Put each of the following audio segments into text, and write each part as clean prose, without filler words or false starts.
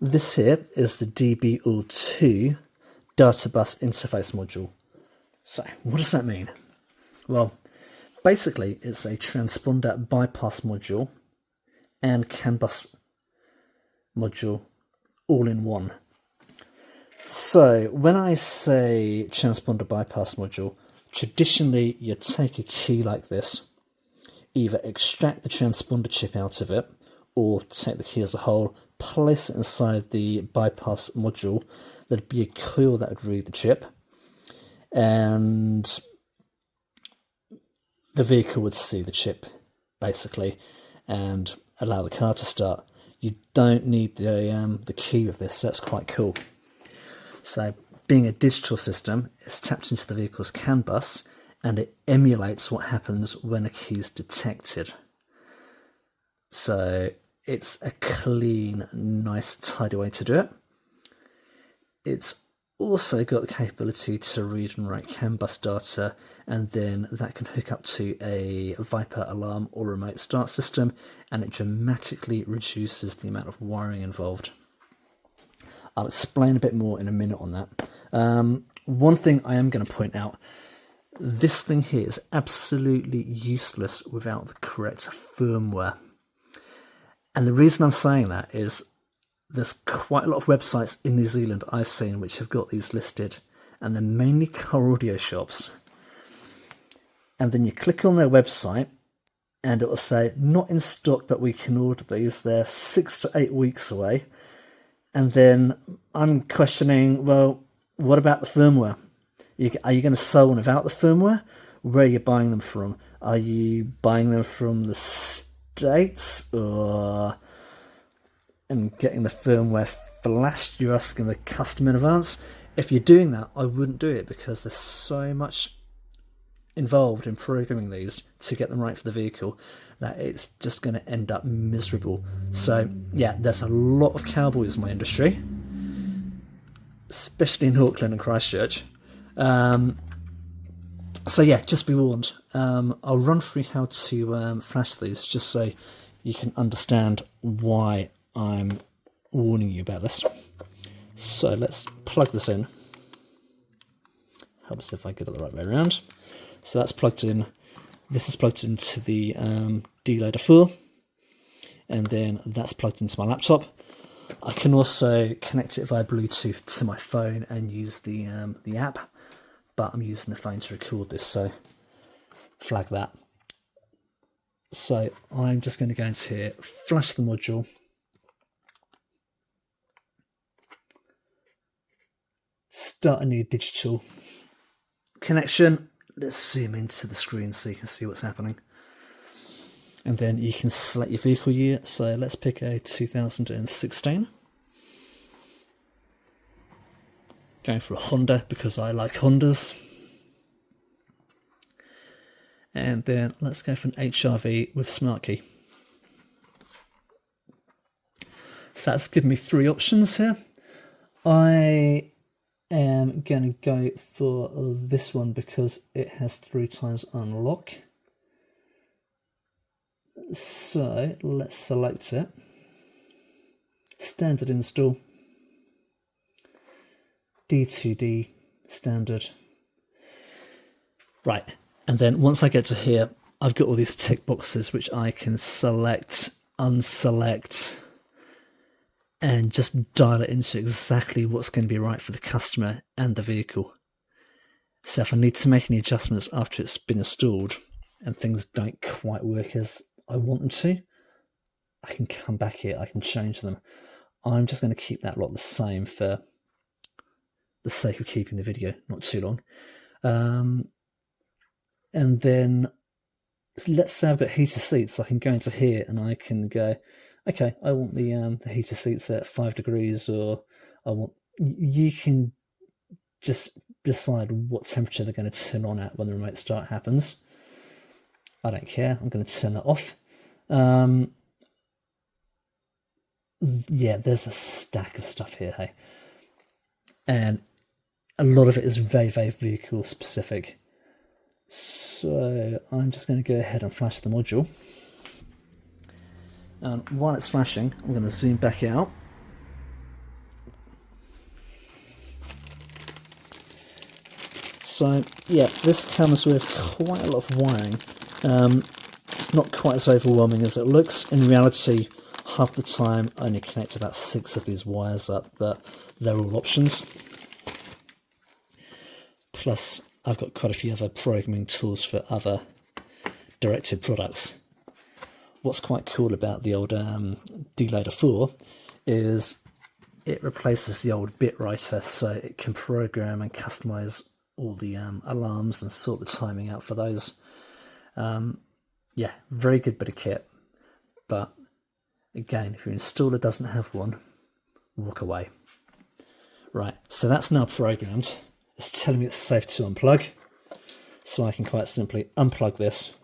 This here is the DBALL2 databus interface module. So what does that mean? Well, basically it's a transponder bypass module and CAN bus module all in one. So when I say transponder bypass module, traditionally you take a key like this, either extract the transponder chip out of it or take the key as a whole, place it inside the bypass module. There'd be a coil that would read the chip, and the vehicle would see the chip basically and allow the car to start. You don't need the key with this, so that's quite cool. So being a digital system, it's tapped into the vehicle's CAN bus and it emulates what happens when a key is detected. So it's a clean, nice, tidy way to do it. It's also got the capability to read and write CAN bus data, and then that can hook up to a Viper alarm or remote start system, and it dramatically reduces the amount of wiring involved. I'll explain a bit more in a minute on that. One thing I am going to point out, this thing here is absolutely useless without the correct firmware. And the reason I'm saying that is there's quite a lot of websites in New Zealand I've seen which have got these listed, and they're mainly car audio shops. And then you click on their website and it will say, not in stock, but we can order these. They're 6 to 8 weeks away. And then I'm questioning, well, what about the firmware? Are you going to sell one without the firmware? Where are you buying them from? Are you buying them from the States and getting the firmware flashed? You're asking the customer in advance. If you're doing that, I wouldn't do it, because there's so much involved in programming these to get them right for the vehicle that it's just going to end up miserable. So yeah, there's a lot of cowboys in my industry, especially in Auckland and Christchurch. So yeah, just be warned. I'll run through how to flash these just so you can understand why I'm warning you about this. So let's plug this in. Helps if I get it the right way around. So that's plugged in. This is plugged into the D-Loader 4, and then that's plugged into my laptop. I can also connect it via Bluetooth to my phone and use the app, but I'm using the phone to record this, so flag that. So I'm just going to go into here, flash the module, start a new digital connection. Let's zoom into the screen so you can see what's happening. And then you can select your vehicle year. So let's pick a 2016. Going for a Honda because I like Hondas. And then let's go for an HRV with Smart Key. So that's given me 3 options here. I am going to go for this one because it has 3 times unlock. So let's select it. Standard install. D2D standard. Right, and then once I get to here, I've got all these tick boxes which I can select, unselect, and just dial it into exactly what's going to be right for the customer and the vehicle. So if I need to make any adjustments after it's been installed and things don't quite work as I want them to, I can come back here, I can change them. I'm just going to keep that lot the same for the sake of keeping the video not too long. And then let's say I've got heated seats. I can go into here and I can go, okay, I want the heated seats at 5 degrees, or I want. You can just decide what temperature they're going to turn on at when the remote start happens. I don't care. I'm going to turn that off. Yeah, there's a stack of stuff here, hey, and a lot of it is very, very vehicle specific. So I'm just going to go ahead and flash the module. And while it's flashing, I'm going to zoom back out. So yeah, this comes with quite a lot of wiring. It's not quite as overwhelming as it looks. In reality, half the time I only connect about 6 of these wires up, but they're all options. Plus, I've got quite a few other programming tools for other directed products. What's quite cool about the old DBALL2 is it replaces the old bit writer, so it can program and customize all the alarms and sort the timing out for those. Yeah, very good bit of kit. But again, if your installer doesn't have one, walk away. Right, so that's now programmed. It's telling me it's safe to unplug. So I can quite simply unplug this.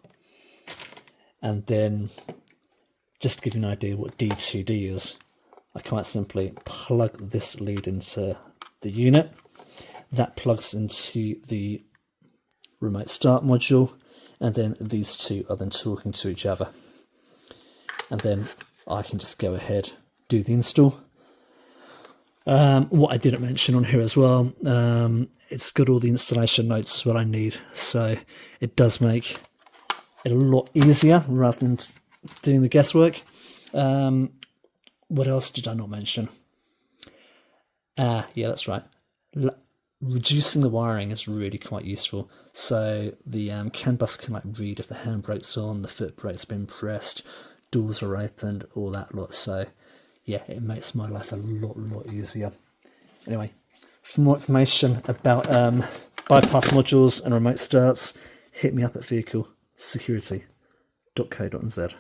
And then, just to give you an idea what D2D is, I quite simply plug this lead into the unit. That plugs into the remote start module, and then these two are then talking to each other. And then I can just go ahead, do the install. What I didn't mention on here as well, it's got all the installation notes as well I need, so it does make it a lot easier rather than doing the guesswork. What else did I not mention? Yeah, that's right. Reducing the wiring is really quite useful. So the CAN bus can like read if the handbrake's on, the foot brake's been pressed, doors are opened, all that lot. So yeah, it makes my life a lot easier. Anyway, for more information about bypass modules and remote starts, hit me up at vehiclesecurity.co.nz.